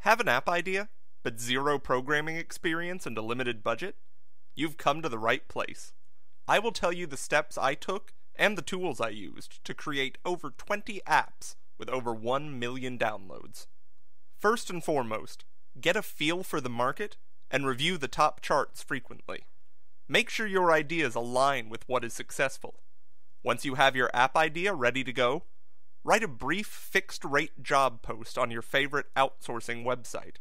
Have an app idea, but zero programming experience and a limited budget? You've come to the right place. I will tell you the steps I took and the tools I used to create over 20 apps with over 1 million downloads. First and foremost, get a feel for the market and review the top charts frequently. Make sure your ideas align with what is successful. Once you have your app idea ready to go, write a brief fixed-rate job post on your favorite outsourcing website.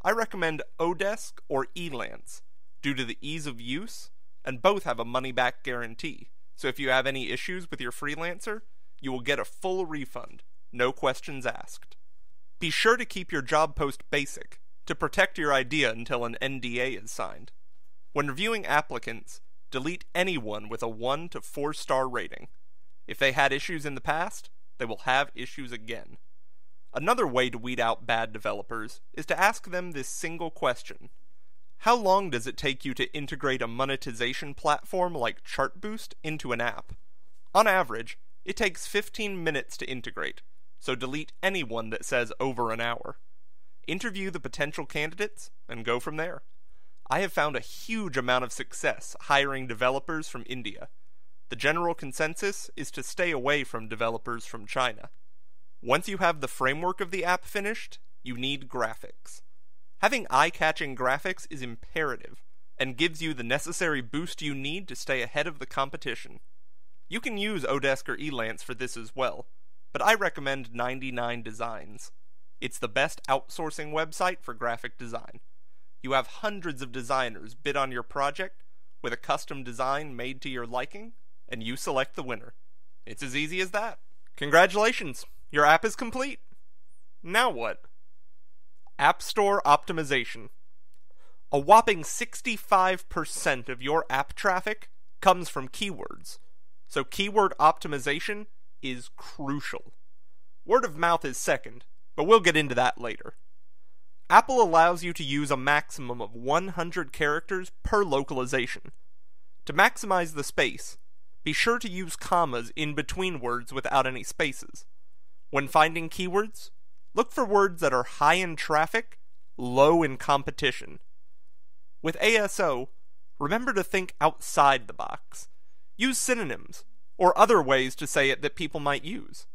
I recommend Odesk or Elance due to the ease of use, and both have a money-back guarantee, so if you have any issues with your freelancer, you will get a full refund, no questions asked. Be sure to keep your job post basic to protect your idea until an NDA is signed. When reviewing applicants, delete anyone with a 1 to 4-star rating. If they had issues in the past, they will have issues again. Another way to weed out bad developers is to ask them this single question. How long does it take you to integrate a monetization platform like Chartboost into an app? On average, it takes 15 minutes to integrate, so delete anyone that says over an hour. Interview the potential candidates and go from there. I have found a huge amount of success hiring developers from India. The general consensus is to stay away from developers from China. Once you have the framework of the app finished, you need graphics. Having eye-catching graphics is imperative, and gives you the necessary boost you need to stay ahead of the competition. You can use Odesk or Elance for this as well, but I recommend 99 Designs. It's the best outsourcing website for graphic design. You have hundreds of designers bid on your project with a custom design made to your liking, and you select the winner. It's as easy as that. Congratulations, your app is complete. Now what? App Store optimization. A whopping 65% of your app traffic comes from keywords, so keyword optimization is crucial. Word of mouth is second, but we'll get into that later. Apple allows you to use a maximum of 100 characters per localization. To maximize the space, be sure to use commas in between words without any spaces. When finding keywords, look for words that are high in traffic, low in competition. With ASO, remember to think outside the box. Use synonyms, or other ways to say it that people might use.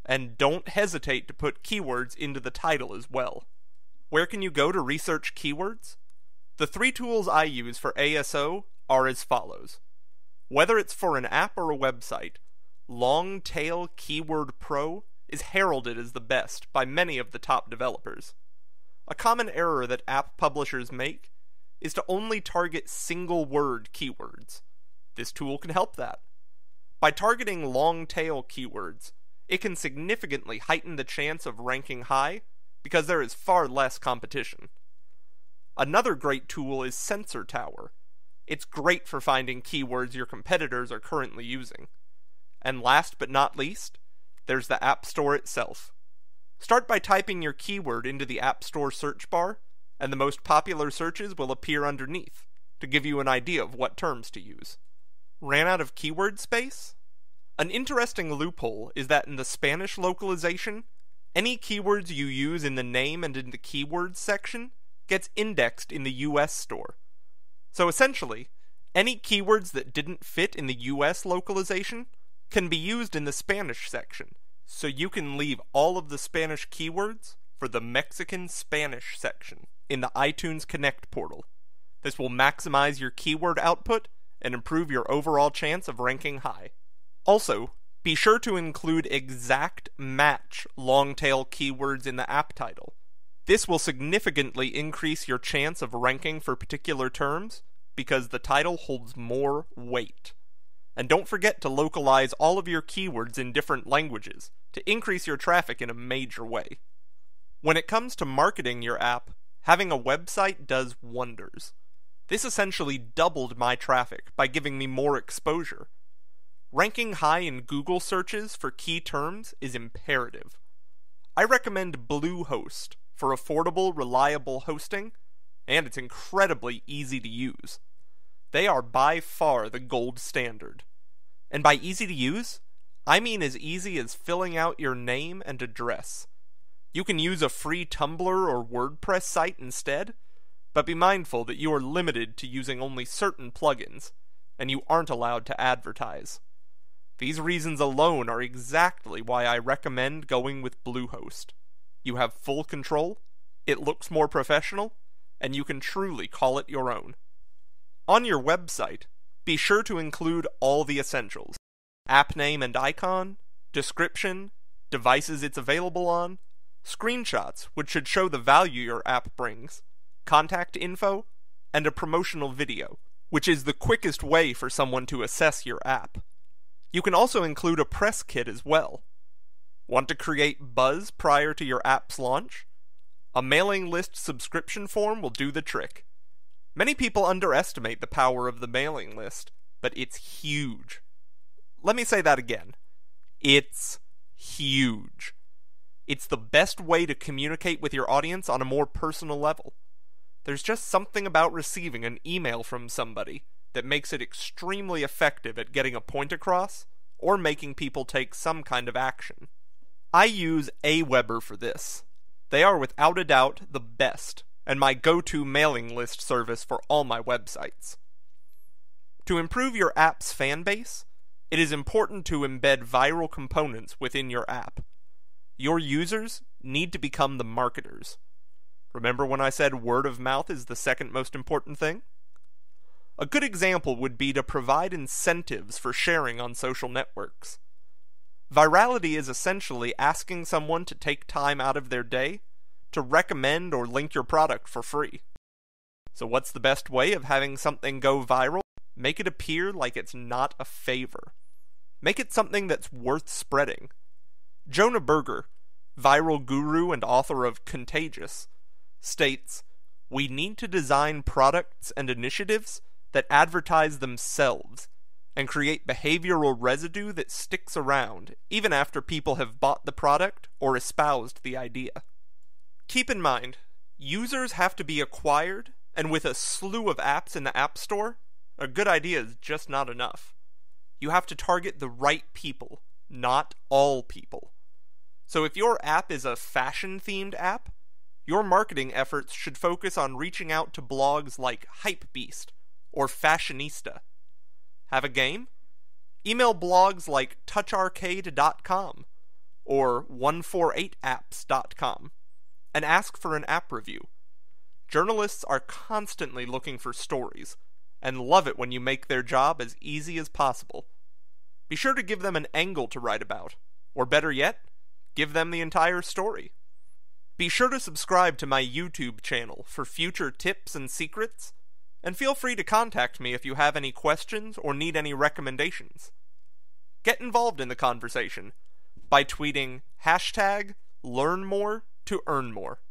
And don't hesitate to put keywords into the title as well. Where can you go to research keywords? The 3 tools I use for ASO are as follows. Whether it's for an app or a website, Longtail Keyword Pro is heralded as the best by many of the top developers. A common error that app publishers make is to only target single-word keywords. This tool can help that. By targeting long-tail keywords, it can significantly heighten the chance of ranking high because there is far less competition. Another great tool is Sensor Tower. It's great for finding keywords your competitors are currently using. And last but not least, there's the App Store itself. Start by typing your keyword into the App Store search bar, and the most popular searches will appear underneath, to give you an idea of what terms to use. Ran out of keyword space? An interesting loophole is that in the Spanish localization, any keywords you use in the name and in the keywords section gets indexed in the US store. So essentially, any keywords that didn't fit in the US localization can be used in the Spanish section, so you can leave all of the Spanish keywords for the Mexican Spanish section in the iTunes Connect portal. This will maximize your keyword output and improve your overall chance of ranking high. Also, be sure to include exact match long-tail keywords in the app title. This will significantly increase your chance of ranking for particular terms because the title holds more weight. And don't forget to localize all of your keywords in different languages to increase your traffic in a major way. When it comes to marketing your app, having a website does wonders. This essentially doubled my traffic by giving me more exposure. Ranking high in Google searches for key terms is imperative. I recommend Bluehost for affordable, reliable hosting, and it's incredibly easy to use. They are by far the gold standard. And by easy to use, I mean as easy as filling out your name and address. You can use a free Tumblr or WordPress site instead, but be mindful that you are limited to using only certain plugins, and you aren't allowed to advertise. These reasons alone are exactly why I recommend going with Bluehost. You have full control, it looks more professional, and you can truly call it your own. On your website, be sure to include all the essentials: app name and icon, description, devices it's available on, screenshots which should show the value your app brings, contact info, and a promotional video, which is the quickest way for someone to assess your app. You can also include a press kit as well. Want to create buzz prior to your app's launch? A mailing list subscription form will do the trick. Many people underestimate the power of the mailing list, but it's huge. Let me say that again. It's huge. It's the best way to communicate with your audience on a more personal level. There's just something about receiving an email from somebody that makes it extremely effective at getting a point across or making people take some kind of action. I use Aweber for this. They are without a doubt the best, and my go-to mailing list service for all my websites. To improve your app's fan base, it is important to embed viral components within your app. Your users need to become the marketers. Remember when I said word of mouth is the second most important thing? A good example would be to provide incentives for sharing on social networks. Virality is essentially asking someone to take time out of their day to recommend or link your product for free. So what's the best way of having something go viral? Make it appear like it's not a favor. Make it something that's worth spreading. Jonah Berger, viral guru and author of Contagious, states, "We need to design products and initiatives that advertise themselves and create behavioral residue that sticks around even after people have bought the product or espoused the idea." Keep in mind, users have to be acquired, and with a slew of apps in the App Store, a good idea is just not enough. You have to target the right people, not all people. So if your app is a fashion-themed app, your marketing efforts should focus on reaching out to blogs like Hypebeast or Fashionista. Have a game? Email blogs like toucharcade.com or 148apps.com and ask for an app review. Journalists are constantly looking for stories and love it when you make their job as easy as possible. Be sure to give them an angle to write about, or better yet, give them the entire story. Be sure to subscribe to my YouTube channel for future tips and secrets, and feel free to contact me if you have any questions or need any recommendations. Get involved in the conversation by tweeting #LearnMore to earn more.